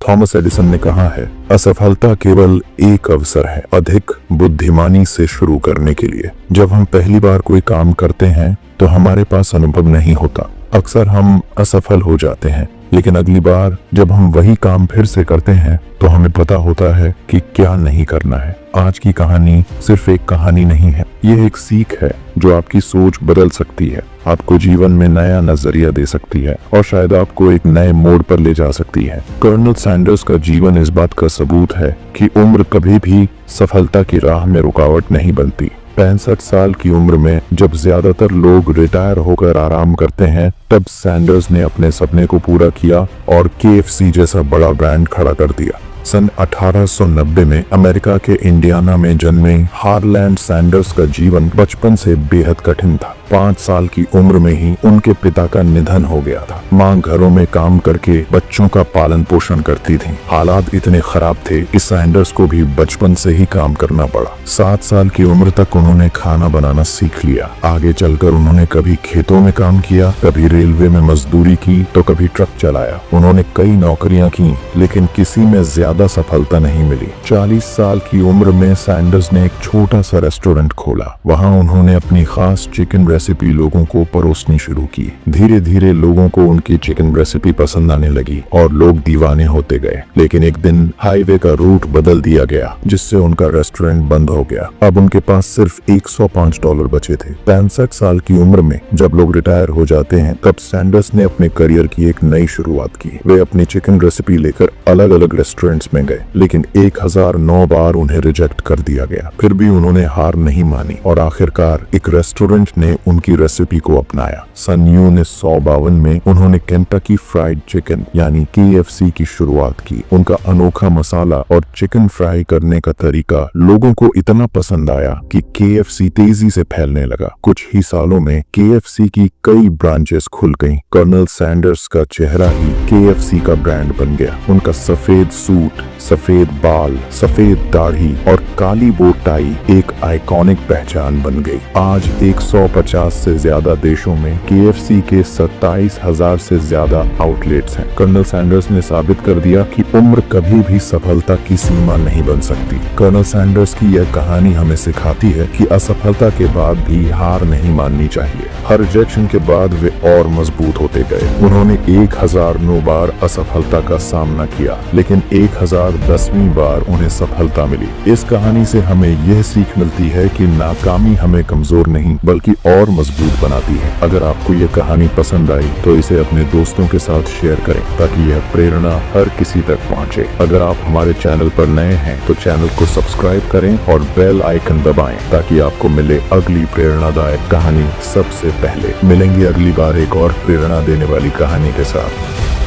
Thomas Edison ने कहा है, असफलता केवल एक अवसर है अधिक बुद्धिमानी से शुरू करने के लिए। जब हम पहली बार कोई काम करते हैं तो हमारे पास अनुभव नहीं होता। अक्सर हम असफल हो जाते हैं, लेकिन अगली बार जब हम वही काम फिर से करते हैं तो हमें पता होता है कि क्या नहीं करना है। आज की कहानी सिर्फ एक कहानी नहीं है, यह एक सीख है जो आपकी सोच बदल सकती है, आपको जीवन में नया नजरिया दे सकती है और शायद आपको एक नए मोड़ पर ले जा सकती है। कर्नल सैंडर्स का जीवन इस बात का सबूत है कि उम्र कभी भी सफलता की राह में रुकावट नहीं बनती। 65 साल की उम्र में जब ज्यादातर लोग रिटायर होकर आराम करते हैं, तब सैंडर्स ने अपने सपने को पूरा किया और KFC जैसा बड़ा ब्रांड खड़ा कर दिया। सन 1890 में अमेरिका के इंडियाना में जन्मे हारलैंड सैंडर्स का जीवन बचपन से बेहद कठिन था। 5 साल की उम्र में ही उनके पिता का निधन हो गया था। माँ घरों में काम करके बच्चों का पालन पोषण करती थी। हालात इतने खराब थे कि सैंडर्स को भी बचपन से ही काम करना पड़ा। 7 साल की उम्र तक उन्होंने खाना बनाना सीख लिया। आगे चलकर उन्होंने कभी खेतों में काम किया, कभी रेलवे में मजदूरी की तो कभी ट्रक चलाया। उन्होंने कई नौकरियां की, लेकिन किसी में ज्यादा सफलता नहीं मिली। 40 साल की उम्र में सैंडर्स ने एक छोटा सा रेस्टोरेंट खोला। वहाँ उन्होंने अपनी खास चिकन रेसिपी लोगों को परोसनी शुरू की। धीरे धीरे लोगों को उनकी चिकन रेसिपी पसंद आने लगी और लोग दीवाने होते गए। लेकिन एक दिन हाईवे का रूट बदल दिया गया, जिससे उनका रेस्टोरेंट बंद हो गया। अब उनके पास सिर्फ $105 बचे थे। 65 साल की उम्र में जब लोग रिटायर हो जाते हैं, तब सैंडर्स ने अपने करियर की एक नई शुरुआत की। वे अपनी चिकन रेसिपी लेकर अलग अलग रेस्टोरेंट्स में गए, लेकिन 1009 बार उन्हें रिजेक्ट कर दिया गया। फिर भी उन्होंने हार नहीं मानी और आखिरकार एक रेस्टोरेंट ने उनकी रेसिपी को अपनाया। सन 1952 में उन्होंने केंटकी फ्राइड चिकन यानी KFC की शुरुआत की। उनका अनोखा मसाला और चिकन फ्राई करने का तरीका लोगों को इतना पसंद आया कि KFC तेजी से फैलने लगा। कुछ ही सालों में KFC की कई ब्रांचेस खुल गईं। कर्नल सैंडर्स का चेहरा ही KFC का ब्रांड बन गया। उनका सफेद सूट, सफेद बाल, सफेद दाढ़ी और काली बोट टाई एक आइकॉनिक पहचान बन गई। आज 150 से ज्यादा देशों में KFC के 27,000 से ज्यादा आउटलेट्स हैं। कर्नल सैंडर्स ने साबित कर दिया कि उम्र कभी भी सफलता की सीमा नहीं बन सकती। कर्नल सैंडर्स की यह कहानी हमें सिखाती है कि असफलता के बाद भी हार नहीं माननी चाहिए। हर रिजेक्शन के बाद वे और मजबूत होते गए। उन्होंने 1009 बार असफलता का सामना किया, लेकिन 1010वीं बार उन्हें सफलता मिली। इस कहानी से हमें यह सीख मिलती है कि नाकामी हमें कमजोर नहीं बल्कि और मजबूत बनाती है। अगर आपको यह कहानी पसंद आई तो इसे अपने दोस्तों के साथ शेयर करें ताकि यह प्रेरणा हर किसी तक पहुंचे। अगर आप हमारे चैनल पर नए हैं तो चैनल को सब्सक्राइब करें और बेल आइकन दबाएं ताकि आपको मिले अगली प्रेरणादायक कहानी सबसे पहले। मिलेंगे अगली बार एक और प्रेरणा देने वाली कहानी के साथ।